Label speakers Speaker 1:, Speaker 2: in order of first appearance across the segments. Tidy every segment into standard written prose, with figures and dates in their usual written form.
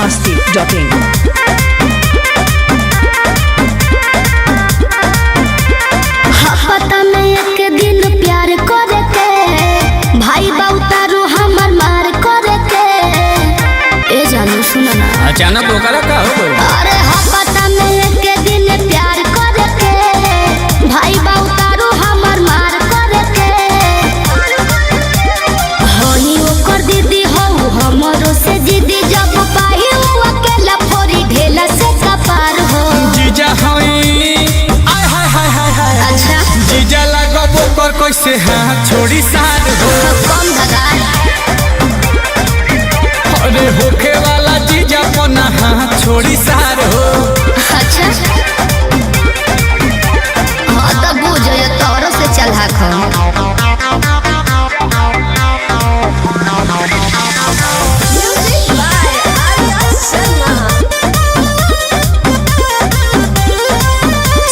Speaker 1: biharmasti.in
Speaker 2: पता नहीं एक दिन प्यार करे के भाई बाउतारू हमर मार करे के ए जानू सुना ना
Speaker 3: अचानक ओकरा का हो गइल?
Speaker 2: अरे पता नहीं एक दिन प्यार करे के भाई बाउतारू हमर मार करे के होई ओकर दीदी हो हमरो से जिदी जब पाही हो अकेला फोरी ढेला से कपार हो
Speaker 3: जीजा हई आय हाय हाय हाय हाय
Speaker 2: अच्छा
Speaker 3: जीजा लगब ओकर कैसे हाथ छोड़ी साथ हो
Speaker 2: कम धगा
Speaker 3: अरे होखे वाला जीजा पना हाथ छोड़ी सार हो
Speaker 2: अच्छा हाँ तो बुझ तोरो से चला खो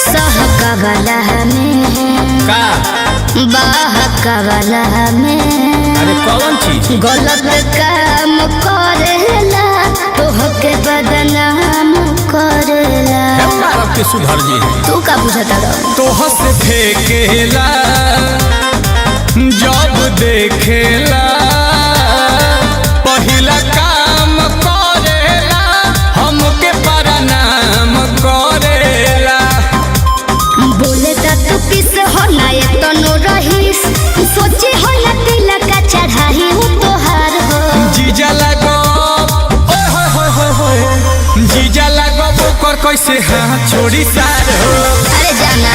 Speaker 2: सहकवला में
Speaker 3: का
Speaker 2: बहकवला में
Speaker 3: अरे कौन चीज
Speaker 2: गलत काम करेला तोहके बदनाम करेला
Speaker 3: मारब के सुधर जी
Speaker 2: तू का बुझता रहो
Speaker 3: तोह से फेंकेला जब देखेला पहिला काम करेला हमके प्रणाम करेला
Speaker 2: बोले ता तू किस हो ना ये तो नो रहीस सोचे हो ना तिलक का चढ़ाई हूँ तोहार हो
Speaker 3: जीजा लगो ओए होए होए होए होए जीजा लगो ओकर कैसे हाथ छोड़ी सार हो
Speaker 2: अरे जाना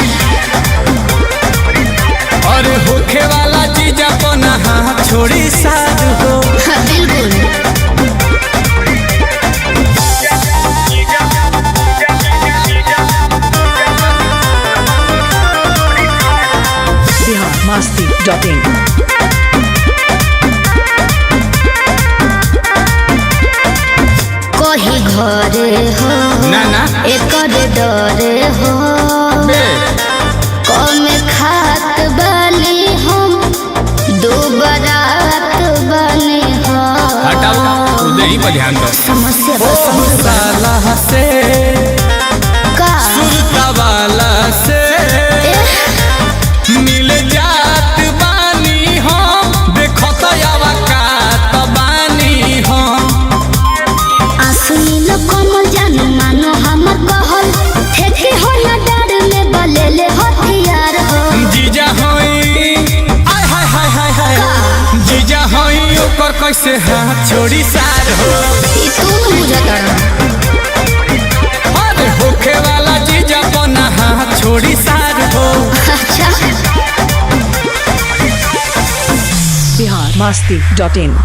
Speaker 3: अरे होखे वाला जीजा पना हाथ छोड़ी सार हो
Speaker 2: हाँ, बिल्कुल
Speaker 1: biharmasti.in
Speaker 2: कही घरे हो
Speaker 3: ना ना
Speaker 2: एकर डरे हो
Speaker 3: बे
Speaker 2: कम खात बनी हम दो बरात बनी हो
Speaker 3: हटाओ उधर ही पर ध्यान दो
Speaker 2: समस्या
Speaker 3: ओ साला से
Speaker 2: का
Speaker 3: सुरता वाला से मिल जात बानी हम देखो तो यावा कात बानी हम
Speaker 2: आसुनी लो कमल जान मानो हमर कहल ठेके हो ना डर में बलेले हथियार हो
Speaker 3: जीजा होई आय हाय हाय हाय हाय जीजा होई ओकर कैसे हाथ छोड़ी सार हो
Speaker 2: ई तू न बुझता रहो
Speaker 3: अरे होखे वाला जीजा पना हाथ छोड़ी सार हो
Speaker 2: अच्छा
Speaker 1: biharmasti.in